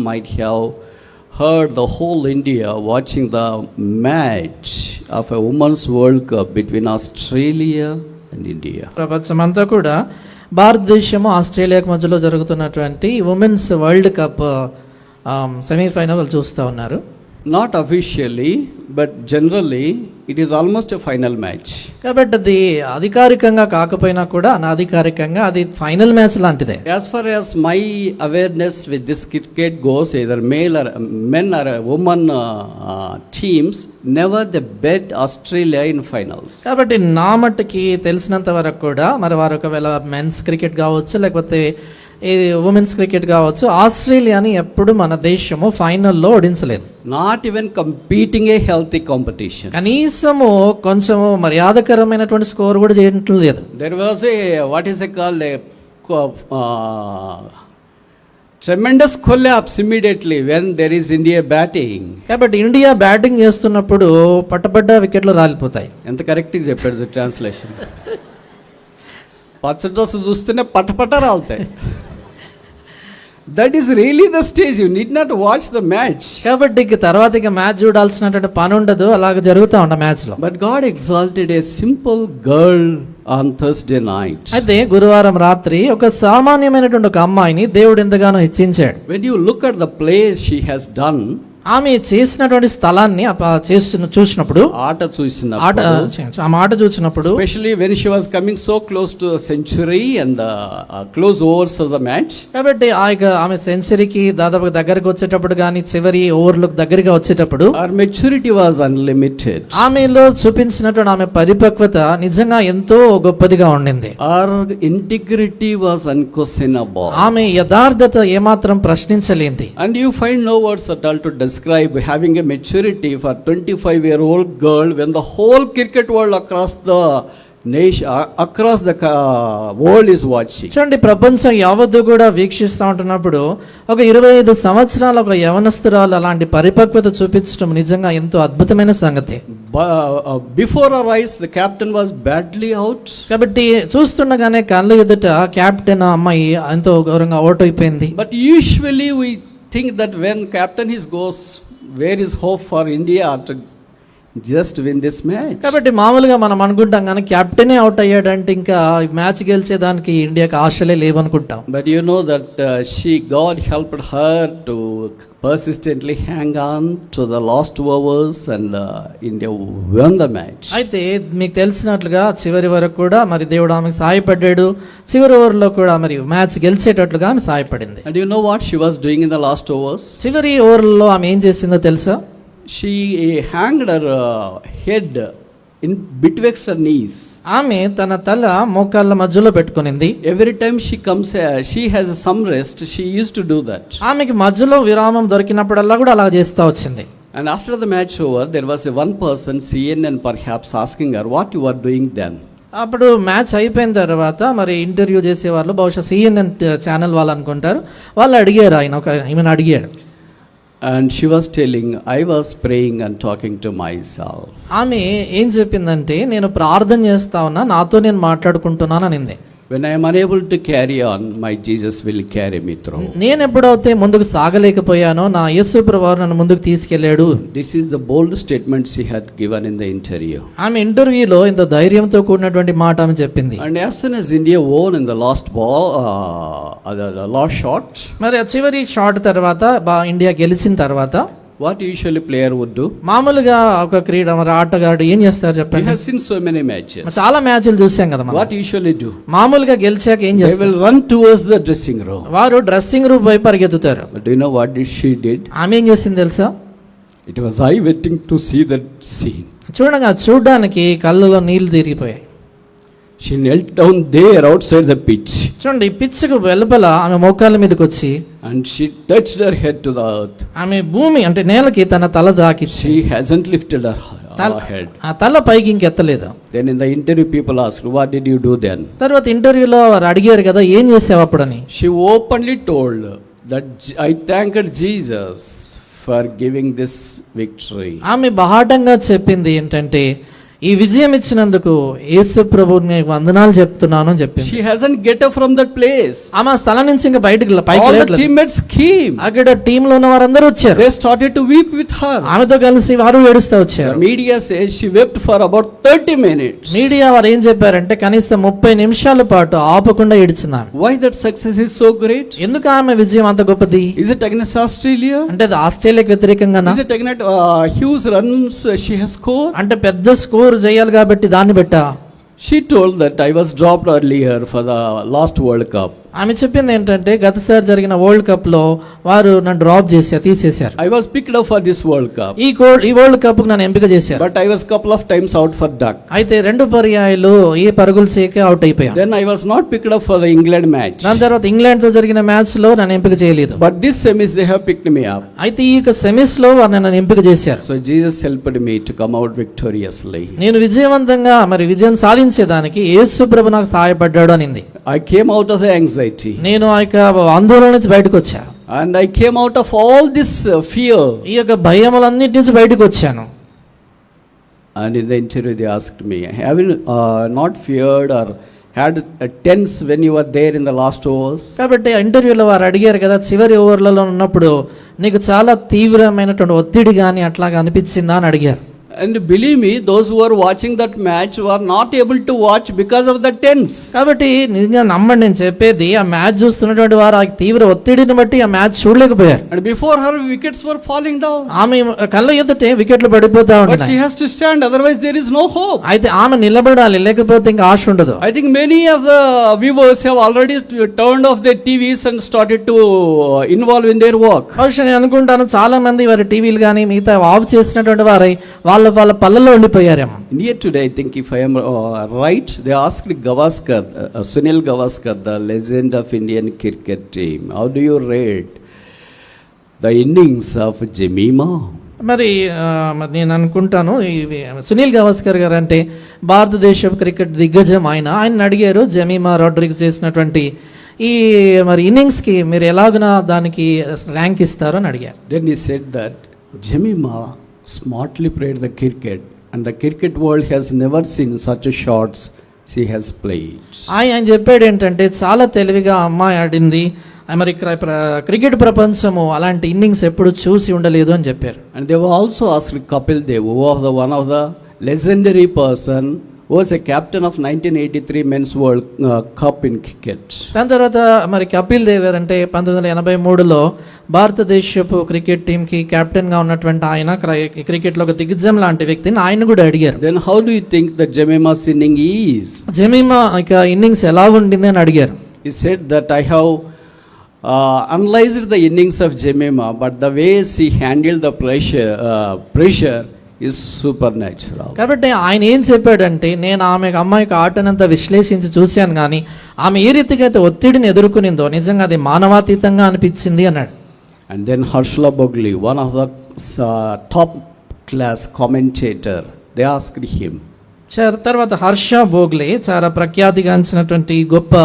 might have heard the whole India watching the match of a Women's World Cup between Australia and India. ప్రపంచమంతా కూడా భారతదేశము ఆస్ట్రేలియాకు మధ్యలో జరుగుతున్నటువంటి women's world cup semi-final చూస్తూ ఉన్నారు. Not officially, but generally it is almost a final match. కాబట్టి అది అధికారికంగా కాకపోయినా కూడా అనాధికారికంగా అది ఫైనల్ మ్యాచ్ లాంటిదే. As far as my awareness with this cricket goes, either male or men or women teams never they bet Australia in finals. కాబట్టి నా మట్టుకి తెలిసినంత వరకు కూడా మరి వారు ఒకవేళ మెన్స్ క్రికెట్ కావచ్చు లేకపోతే ఉమెన్స్ క్రికెట్ కావచ్చు ఆస్ట్రేలియాని ఎప్పుడు మన దేశము ఫైనల్లో ఓడించలేదు. Not even competing a healthy competition. కనీసము కొంచెము మర్యాదకరమైనటువంటి స్కోర్ కూడా చేయటం లేదు. There was a what is it called a tremendous collapse immediately when there is India batting. కాబట్టి ఇండియా బ్యాటింగ్ చేస్తున్నప్పుడు పట్టబడ్డ వికెట్లు రాలిపోతాయి. ఎంత కరెక్ట్గా చెప్పాడు ట్రాన్స్లేషన్. పచ్చ డ్రెస్ చూస్తేనే పట్టపట్ట రాలుతాయి. That is really the stage. You need not watch the match. కాబట్టి తర్వాత ఇక మ్యాచ్ చూడాల్సినటువంటి పని ఉండదు, అలాగ జరుగుతూ ఉంటా మ్యాచ్ లో. But God exalted a simple girl on Thursday night. అయితే గురువారం రాత్రి ఒక సామాన్యమైనటువంటి ఒక అమ్మాయిని దేవుడు ఎంతగానో హెచ్చించాడు. When you look at the play she has done, ఆమె చేసినటువంటి స్థలాన్ని చూసినప్పుడు ఆట చూసినప్పుడు especially when she was coming so close to a century and close overs of the match, కాబట్టి ఆమె సెంచరీకి దాదాపు దగ్గరికి వచ్చేటప్పుడు కానీ చివరి ఓవర్లకు దగ్గరగా వచ్చేటప్పుడు her maturity was unlimited. ఆమెలో చూపించినటువంటి ఆమె పరిపక్వత నిజంగా ఎంతో గొప్పదిగా ఉండింది. Her integrity was unquestionable. ఆమె యథార్థత ఏమాత్రం ప్రశ్నించలేంది. And you find no words at all to describe having a maturity for 25-year-old girl when the whole cricket world across the nation, across the world is watching. చూడండి, ప్రపంచం యావత్తు కూడా వీక్షిస్తూ ఉంటున్నప్పుడు ఒక 25 సంవత్సరాల ఒక యవనస్తురాలు అలాంటి పరిపక్వత చూపించడం నిజంగా ఎంతో అద్భుతమైన సంగతి. Before our eyes the captain was badly out. కాబట్టి చూస్తుండగానే కళ్ళ ఎదుట కెప్టెన్ అమ్మాయి ఎంతో ఘోరంగా అవుట్ అయిపోయింది. But usually we think that when captain goes, where is hope for India to just win this match? కాబట్టి మామూలుగా మనం అనుకుంటాం కానీ కెప్టెనే అవుట్ అయ్యాడంటే ఇంకా మ్యాచ్ గెలిచేదానికి ఇండియాకి ఆశలే లేవనుకుంటాం. But you know that God helped her to persistently hang on to the last overs and India won the match. అయితే మీకు తెలిసినట్లుగా చివరి వరకు కూడా మరి దేవుడు ఆమెకు సహాయపడ్డాడు. చివరి ఓవర్లో కూడా మరి మ్యాచ్ గెలిచేటట్లుగా ఆమె సహాయపడింది. And you know what she was doing in the last overs? చివరి ఓవర్లో ఆమె ఏం చేసిందో తెలుసా? She hanged her head in betwixt her knees. ఆమె తన తల మోకాళ్ళ మధ్యలో పెట్టుకునింది. Every time she comes, she has some rest. She used to do that. ఆమెకి మధ్యలో విరామం దొరికినప్పుడల్లా కూడా అలా చేస్తూ వచ్చింది. And after the match over, there was one person, CNN perhaps, asking her what you were doing then. అప్పుడు match అయిపోయిన తర్వాత మరి ఇంటర్వ్యూ చేసేవాళ్ళు బహుశా CNN ఛానల్ వాళ్ళు అనుకుంటారు, వాళ్ళు అడిగారు, ఈమెను అడిగాడు. And she was telling, I was praying and talking to myself. ఆమె ఏం చెప్పిందంటే నేను ప్రార్థన చేస్తా ఉన్నా, నాతో నేను మాట్లాడుకుంటున్నాను అనింది. When I am unable to carry on, my Jesus will carry me through. నేను ఎప్పుడైతే ముందుకు సాగలేకపోయానో నా యేసు ప్రభువు నన్ను ముందుకు తీసుకెళ్ళాడు. This is the bold statement she had given in the interview. ఆమె ఇంటర్వ్యూలో ఇంత ధైర్యంతో కూడినటువంటి మాట ఆమె చెప్పింది. And as soon as India won in the last ball, the last shot, మరి చివరి షాట్ తర్వాత ఇండియా గెలిచిన తర్వాత what usually player would do? మామూలుగా ఒక క్రీడ మరి ఆటగాడు ఏం చేస్తారు చెప్పండి? We have seen so many matches. చాలా మ్యాచ్లు చూసాం కదా మనం. What usually do? మామూలుగా గెలిచాక ఏం చేస్తారు? They will run towards the dressing room. వారు డ్రెస్సింగ్ రూమ్ వైపు పరిగెత్తుతారు. But do you know what she did? ఆమె ఏం చేసింది తెలుసా? It was eye wetting to see that scene. చూడడానికి కళ్ళలో నీళ్లు తిరిగిపోయాయి. She knelt down there outside the pitch. చూడండి, పిచ్చుకు వెలుపల ఆమె మోకాళ్ళ మీదకి వచ్చి and she touched her head to the earth. ఆమె భూమి అంటే నేలకి తన తల దాకి. She hasn't lifted her head. ఆ తల పైకి ఇంకెత్తలేదు. Then in the interview people asked, what did you do then? తర్వాత ఇంటర్వ్యూలో వారు అడిగారు కదా, ఏం చేసావు అప్పుడని. She openly told that I thanked Jesus for giving this victory. ఆమె బహాటంగా చెప్పింది ఏంటంటే ఈ విజయం ఇచ్చినందుకు యేసు ప్రభువుకి నీకు వందనాలు చెప్తున్నాను అని చెప్పింది. She hasn't get up from that place. ఆమె ఆ స్థలం నుంచి ఇంకా పైకి All the లేవట్లేదు. teammates came. అక్కడ టీంలో ఉన్న వారందరూ వచ్చారు. They started to weep with her. ఆమెతో కలిసి వారు ఏడుస్తూ The వచ్చారు. media says she wept for about 30 minutes. Media వారు ఏం చెప్పారంటే కనీసం 30 నిమిషాల పాటు ఆపకుండా ఏడ్చినారు. Why that success is so great? ఎందుకు ఆమె విజయం అంత గొప్పది? Is it against Australia? అంటే అది ఆస్ట్రేలియాకి వ్యతిరేకంగానా? Is it against huge runs she has scored? అంటే పెద్ద స్కోర్ చేయాలి కాబట్టి దాన్ని బట్టా? She told that I was dropped earlier for the last World Cup. ఆమె చెప్పింది ఏంటంటే గతసారి జరిగిన వరల్డ్ కప్ లో వారు నన్ను డ్రాప్ తీసేశారు. I was picked up for this World Cup. ఈ వరల్డ్ కప్ కు నన్ను ఎంపిక చేశారు. But I was couple of times out for duck. అయితే 2 పర్యాయాలు ఏ పరుగులు చేయక అవుట్ అయిపోయాను. Then I was not picked up for the England match. దాని తర్వాత ఇంగ్లాండ్ తో జరిగిన మ్యాచ్ లో నన్ను ఎంపిక చేయలేదు. But this semis they have picked me up. అయితే ఈ సెమీస్ లో వారు నన్ను ఎంపిక చేశారు. So Jesus helped me to come out victoriously. నేను విజయవంతంగా విజయం సాధించేదానికి యేసు ప్రభు నాకు సహాయపడ్డాడు అనింది. I came out of the anxiety. నేను ఆ యొక్క ఆందోళన నుంచి బయటకు వచ్చా. And I came out of all this fear. ఈ యొక్క భయములన్నిటి నుంచి బయటకు వచ్చాను. And in the interview they asked me, have you not feared or had a tense when you were there in the last overs? కాబట్టి ఇంటర్వ్యూలో వారు అడిగారు కదా, చివరి ఓవర్లలో ఉన్నప్పుడు నీకు చాలా తీవ్రమైనటువంటి ఒత్తిడి కానీ అట్లాగా అనిపించిందా అని అడిగారు. And believe me, those who were watching that match were not able to watch because of the tense. కాబట్టి నిజంగా నమ్మండి, నేను చెప్పేది ఆ మ్యాచ్ చూస్తున్నటువంటి వారు ఆ తీవ్ర ఒత్తిడిని బట్టి ఆ match చూడలేకపోయారు. And before her wickets were falling down. ఆమె కళ్ళ ఎదుటే వికెట్లు పడిపోతా But ఉన్నాయి. she has to stand, otherwise there is no hope. అయితే ఆమె నిలబడాలి, లేకపోతే ఇంకా ఆశ ఉండదు. I think many of the viewers have already turned off their TVs and started to involve in their work. బహుశా నేను అనుకుంటాను చాలా మంది వారి టీవీలు కానీ మిగతా ఆఫ్ చేసినటువంటి వారై వాళ్ళ పళ్ళలో ఉండిపోయారేమో. Here today, I think if I am right, they asked Gavaskar, Sunil Gavaskar, the legend of Indian cricket team, how do you rate the innings of Jemima? మరి నేను అనుకుంటాను సునీల్ గవాస్కర్ గారు అంటే భారతదేశ క్రికెట్ దిగ్గజం. ఆయన అడిగారు జమీమా రోడ్రిగ్స్ చేసినటువంటి ఈ ఇన్నింగ్స్కి మీరు ఎలాగునా దానికి ర్యాంక్ ఇస్తారు అని అడిగారు. Then he said that Jemima smartly played the cricket and the cricket world has never seen such a shots she has played. ఆయన చెప్పాడు ఏంటంటే చాలా తెలివిగా అమ్మాయి ఆడింది, క్రికెట్ ప్రపంచము అలాంటి ఇన్నింగ్స్ ఎప్పుడు చూసి ఉండలేదు అని చెప్పారు. And they were also asked Kapil Dev, who was one of the legendary person who was a captain of 1983 Men's World Cup in cricket. దాని తర్వాత కపిల్ దేవ్ గారు అంటే 1983లో భారతదేశపు క్రికెట్ టీంకి కెప్టెన్గా ఉన్నటువంటి ఆయన క్రికెట్లో ఒక దిగ్గజం లాంటి వ్యక్తిని ఆయన కూడా అడిగారు. Then how do you think the Jemima's inning is? Jemimah innings ఎలా ఉండింది అని అడిగారు. He said that I have analyzed the innings of Jemima, but the way she handled the pressure is supernatural. కాబట్టి ఆయన ఏం చెప్పాడంటే నేను అమ్మాయికి ఆటనంతా విశ్లేషించి చూశాను కానీ ఆమె ఏ రీతిగా అయితే ఒత్తిడిని ఎదుర్కొనిందో నిజంగా అది మానవాతీతంగా అనిపించింది అన్నాడు. And then Harshla Bogli, one of the top class commentator, they asked him. తర్వాత హర్ష బోగ్లే చాలా ప్రఖ్యాతిగాంచినటువంటి గొప్ప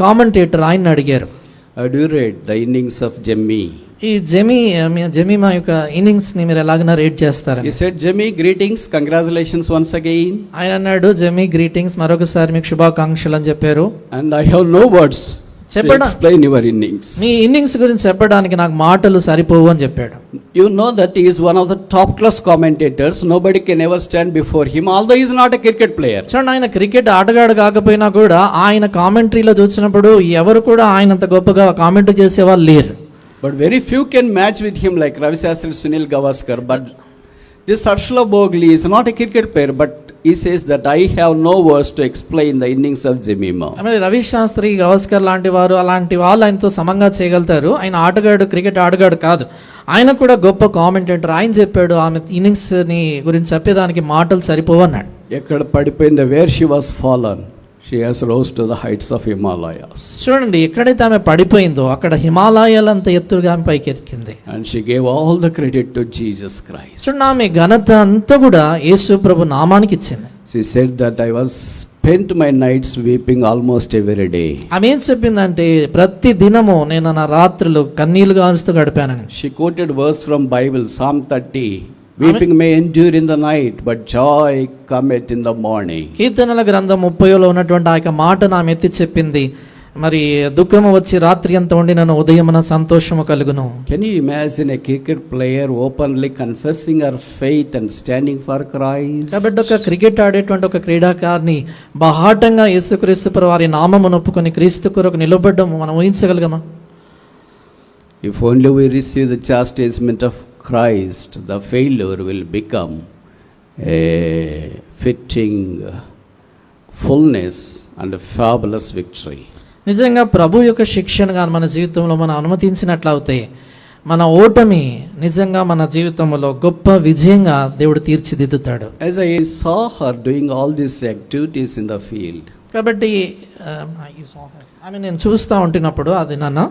కామెంటేటర్ ఆయన అడిగారు. How do you rate the innings of Jemmy? ఈ జమీమా యొక్క ఇన్నింగ్స్ ని మీరు ఎలాగైనా రేట్ చేస్తారు? He said, Jemmy, greetings, congratulations once again. ఆయన అన్నాడు, జమీ గ్రీటింగ్స్, మరొకసారి మీకు శుభాకాంక్షలు అని చెప్పారు. And I have no words to explain your innings. Me innings గురించి చెప్పడానికి నాకు మాటలు సరిపోవు అని చెప్పాడు. You know that he is one of the top class commentators. Nobody can ever stand before him, although he is not a cricket player. చూడండి, ఆయన cricket ఆటగాడు కాకపోయినా కూడా ఆయన కామెంటరీలో చూసినప్పుడు ఎవరు కూడా ఆయన అంత గొప్పగా కామెంటరీ చేసేవాళ్ళు లేరు. But very few can match with him like Ravi Shastri, Sunil Gavaskar. But this Harshla Bogli is not a cricket player, but he says that I have no words to explain the innings of Jemima. Ravi Sastry, Gavaskar లాంటి వాళ్ళు ఆయనతో సమంగా చేయగలుగుతారు. ఆయన ఆటగాడు, cricket ఆటగాడు కాదు, ఆయన కూడా గొప్ప కామెంటేటర్. ఆయన చెప్పాడు ఆమె ఇన్నింగ్స్ ని గురించి చెప్పేదానికి మాటలు సరిపోవన్నాడు. ఎక్కడ పడిపోయింది, where she was fallen, she has rose to the heights of Himalayas. చూడండి, ఎక్కడైతే ఆమె పడిపోయిందో అక్కడ హిమాలయాలంత ఎత్తుగా ఆమె పైకి ఎక్కింది. And she gave all the credit to Jesus Christ. చూడండి, ఆమె ఘనత అంతా కూడా యేసు ప్రభు నామానికి ఇచ్చింది. She said that I was spent my nights weeping almost every day. ఆమె ఏం చెప్పిందంటే ప్రతి దినము నేను నా రాత్రులు కన్నీళ్లు గారుస్తూ గడిపానని. She quoted verse from Bible, Psalm 30, Weeping may endure in the night, but joy cometh in the morning. కీర్తనల గ్రంథం 30లో ఉన్నటువంటి ఆ యొక్క మాట నా ఎత్తి చెప్పింది, మరి దుఃఖము వచ్చి రాత్రి అంతా ఉండి నన్ను ఉదయమున సంతోషము కలుగును. Can you imagine a cricket player openly confessing her faith and standing for Christ? కాబట్టి ఒక క్రికెట్ ఆడేటువంటి ఒక క్రీడాకారిని బహాటంగా యేసుక్రీస్తు ప్రభు వారి నామమును ఒప్పుకొని క్రీస్తు కొరకు నిలబడ్డం మనం ఊహించగలగమా? If only we receive the chastisement of Christ, the failure will become a fitting fullness and a fabulous victory. నిజంగా ప్రభు యొక్క శిక్షణ కానీ మన జీవితంలో మనం అనుమతించినట్లయితే మన ఓటమి నిజంగా మన జీవితంలో గొప్ప విజయంగా దేవుడు తీర్చిదిద్దుతాడు. As I saw her doing all these activities in the field, కాబట్టి ఆమె నేను చూస్తూ ఉంటున్నప్పుడు అది నాన్న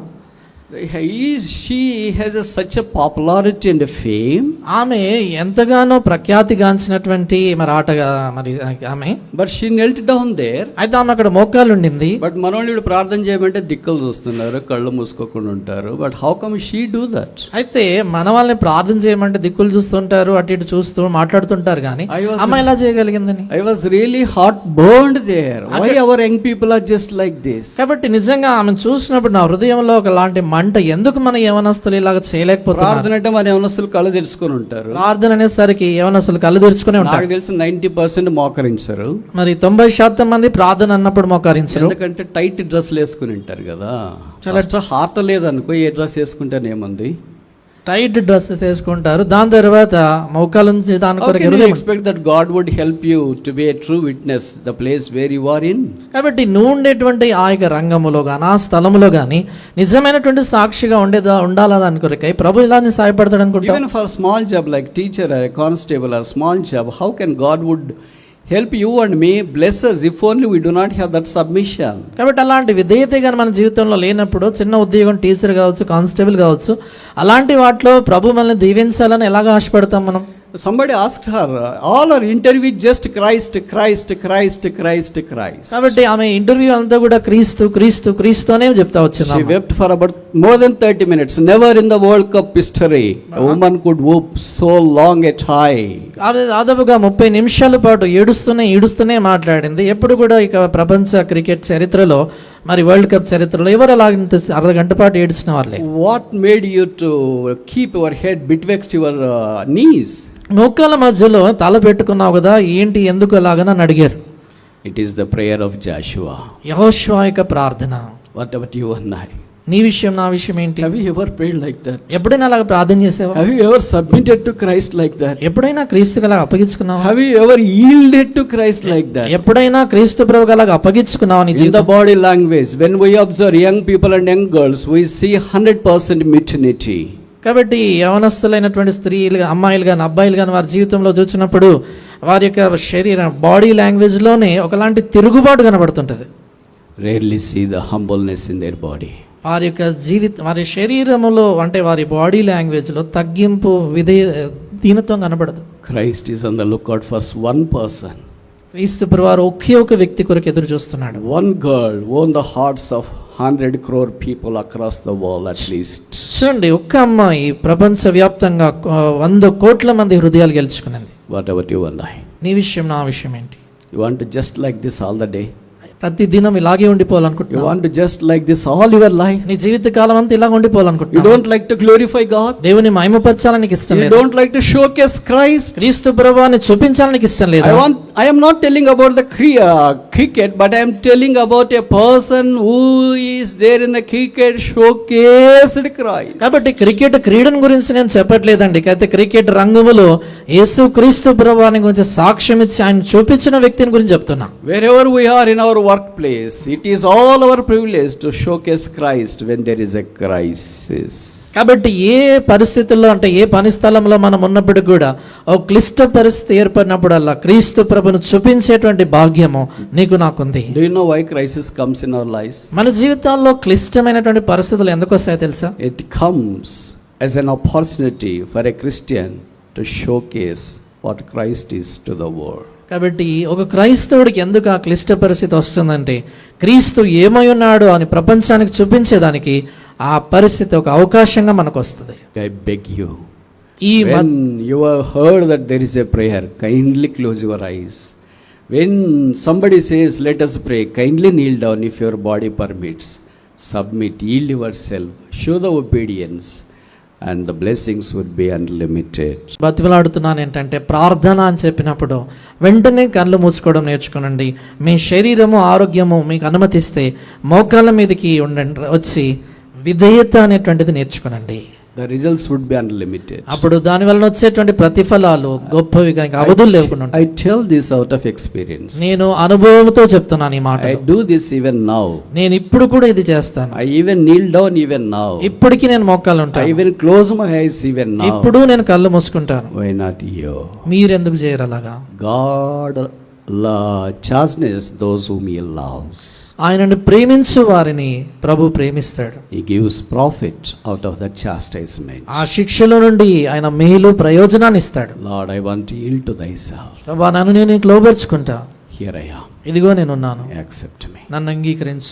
she has such a popularity and a fame. ఆమె ఎంతగానో ప్రఖ్యాతిగాంచినటువంటి మరి ఆటగా మరి ఆమె, But she knelt down there. అయితే ఆమె అక్కడ మోకాలు ఉండింది. బట్ మనోళ్ళు ప్రార్థన చేయమంటే దిక్కులు చూస్తున్నారు, కళ్ళు మూసుకోకుండా ఉంటారు. But how come she do that? అయితే మన వాళ్ళని ప్రార్థన చేయమంటే దిక్కులు చూస్తుంటారు, అటు ఇటు చూస్తూ మాట్లాడుతుంటారు, కానీ అమ్మ ఎలా చేయగలిగిందని I was really heart burned there. Why our young people are just like this? కాబట్టి నిజంగా ఆమె చూసినప్పుడు నా హృదయంలో ఒకలాంటి మంట, ఎందుకు మన యవనస్తులు ఇలాగ చేయలేకపోతున్నారు? ప్రార్థన అంటే మన యవనస్తులు కళ్ళు తెరుచుకొని ఉంటారు. ప్రార్థన అనేసరికి యవనస్తులు కళ్ళు తెరుచుకునే ఉంటారు. నాకు తెలిసి 90% మోకరించరు. మరి 90% మంది ప్రార్థన అన్నప్పుడు మోకరించరు. ఎందుకంటే టైట్ డ్రెస్లు వేసుకుని ఉంటారు కదా. చాలా హార్ట్ లేదనుకో, ఏ డ్రెస్ వేసుకుంటేనేముంది, టైట్ డ్రెస్సెస్ వేసుకుంటారు. దాని తర్వాత మోకాల నుంచి దాని కొరకు expect that God would help you to be a true witness the place where you are in. కాబట్టి నువ్వు ఉండేటువంటి ఆ యొక్క రంగములో కానీ ఆ స్థలములో కానీ నిజమైనటువంటి సాక్షిగా ఉండాలా దాని కొరకై ప్రభు ఇలా సహాయపడతాడు అనుకుంటా. Even for small job like teacher or constable or small job, how can God would help you and me, bless us if only we do not have that submission. కాబట్టి అలాంటి విధేయత కానీ మన జీవితంలో లేనప్పుడు, చిన్న ఉద్యోగం టీచర్ కావచ్చు, కానిస్టేబుల్ కావచ్చు, అలాంటి వాటిలో ప్రభు మనల్ని దీవించాలని ఎలాగ ఆశపడతాం మనం? Somebody asked her, all her interview just Christ, Christ, Christ, Christ, Christ. కాబట్టి ఆమె ఇంటర్వ్యూ అంతా కూడా క్రీస్తు క్రీస్తు క్రీస్తు అనే చెప్తా వచ్చింది. She wept for about more than 30 minutes. Never in the World Cup history a woman could weep so long a time. ఆమె దాదాపుగా 30 నిమిషాల పాటు ఏడుస్తూనే మాట్లాడింది. ఎప్పుడు కూడా ఇక ప్రపంచ క్రికెట్ చరిత్రలో, మరి వరల్డ్ కప్ చరిత్రలో ఎవరు అలాగంత అర్ధగంట పాటు ఏడ్చిన వాళ్ళే. What made you to keep your head betwixt your knees? మోకాల మధ్యలో తల పెట్టుకున్నావు కదా, ఏంటి ఎందుకు అలాగని అడిగారు. It is the prayer of Joshua. యెహోషువ యొక్క ప్రార్థన. What about you and I? నీ విషయం నా విషయం ఏంటి? Have you ever prayed like that? ఎప్పుడైనా అలాగ ప్రార్థన చేసావా? Have you ever submitted to Christ like that? ఎప్పుడైనా క్రీస్తుకు అలాగ అప్పగించుకున్నావా? Have you ever yielded to Christ like that? ఎప్పుడైనా క్రీస్తు ప్రభువుకు అలాగ అప్పగించుకున్నావా నీ In జీవితం? the body language, when we observe young people and young girls, we see 100% mutiny. కాబట్టి యవనస్తులైనటువంటి స్త్రీలు, అమ్మాయిలు కానీ అబ్బాయిలు కానీ వారి జీవితంలో చూసినప్పుడు వారి యొక్క శరీరం బాడీ లాంగ్వేజ్లోనే ఒకలాంటి తిరుగుబాటు కనబడుతుంటుంది. Rarely see the humbleness in their body. వారి యొక్క వారి శరీరములో అంటే వారి బాడీ లాంగ్వేజ్లో తగ్గింపు దీనత్వం కనబడదు. Christ is on the lookout for one person. క్రీస్తు ప్రభువారు ఒకే ఒక వ్యక్తి కొరకు ఎదురు చూస్తున్నాడు. One girl won the hearts of 100 crore people across the world at least. చూడండి, ఒక్క అమ్మాయి ప్రపంచ వ్యాప్తంగా 100 కోట్ల మంది హృదయాలు గెలుచుకున్నది. What about you and I? నీ విషయం నా విషయం ఏంటి? You want to just like this all the day? ప్రతి దినం ఇలాగే You ఉండిపోవాలనుకుంటున్నావు? want to just like this all your life? నీ జీవిత కాలం అంతా ఇలాగ You ఉండిపోవాలనుకుంటున్నావు? don't like to glorify God? దేవుని మహిమపరచాలని నీకు ఇష్టం You లేదు? don't like to showcase Christ? క్రీస్తు ప్రభువుని చూపించాలని నీకు ఇష్టం లేదు? I am not telling about the cricket, but I am telling about a person who is there in the cricket showcased Christ. కాబట్టి క్రికెట్ క్రీడను గురించి నేను చెప్పట్లేదండి. అయితే క్రికెట్ రంగములో యేసు క్రీస్తు ప్రభువుని గురించి సాక్ష్యం ఇచ్చి ఆయన చూపించిన వ్యక్తిని గురించి చెప్తున్నా. Wherever we are in our workplace, it is all our privilege to showcase Christ when there is a crisis. కాబట్టి ఏ పరిస్థితుల్లో అంటే ఏ పని స్థలంలో మనం ఉన్నప్పుడు కూడా ఒక క్లిష్ట పరిస్థితి ఏర్పడినప్పుడల్లా క్రీస్తు ప్రభువును చూపించేటువంటి భాగ్యము నీకు నాకుంది. Do you know why crisis comes in our lives? మన జీవితాల్లో క్లిష్టమైనటువంటి పరిస్థితులు ఎందుకు వస్తాయో తెలుసా? It comes as an opportunity for a Christian to showcase what Christ is to the world. కాబట్టి ఒక క్రైస్తవుడికి ఎందుకు ఆ క్లిష్ట పరిస్థితి వస్తుందంటే క్రీస్తు ఏమై ఉన్నాడు అని ప్రపంచానికి చూపించేదానికి ఆ పరిస్థితి ఒక అవకాశంగా మనకు వస్తుంది. I beg you, ఈ మ- When you have heard that there is a prayer, kindly close your eyes. When somebody says, let us pray, kindly kneel down if your body permits. Submit, yield yourself, show the obedience, and the blessings would be unlimited. బతిమలాడుతున్నాను ఏంటంటే ప్రార్థన అని చెప్పినప్పుడు వెంటనే కళ్ళు మూసుకోవడం నేర్చుకోనండి. మీ శరీరము ఆరోగ్యము మీకు అనుమతిస్తే మోకాళ్ళ మీదకి ఉండండి, వచ్చి విధేయత అనేటువంటిది నేర్చుకోనండి. The results would be unlimited. అప్పుడు దాని వలన వచ్చేటువంటి ప్రతిఫలాలు గొప్పవి కనుక అవధులు లేకుండా ఉంటాయి. I tell this out of experience. నేను అనుభవంతో చెప్తున్నాను ఈ మాట. I do this even now. నేను ఇప్పుడు కూడా ఇది చేస్తాను. I even kneel down even now. ఇప్పటికీ నేను మోకాలు I ఉంటాను. even close my eyes even now. ఇప్పుడు నేను కళ్ళు మూసుకుంటాను. Why not you? మీరెందుకు చేయరు అలాగా? God chastens those whom He loves. ఆయనను ప్రేమించు వారిని ప్రభు ప్రేమిస్తాడు. He gives profit out of that chastisement. ఆ శిక్షలో నుండి ఆయన మేలు ప్రయోజనాన్ని ఇస్తాడు. Lord, I want to yield to Thyself. ప్రభా, నన్ను నేను నీకు లోబర్చుకుంటా. Here I am. ఇదిగో నేనున్నాను, Accept me. నన్ను అంగీకరించు.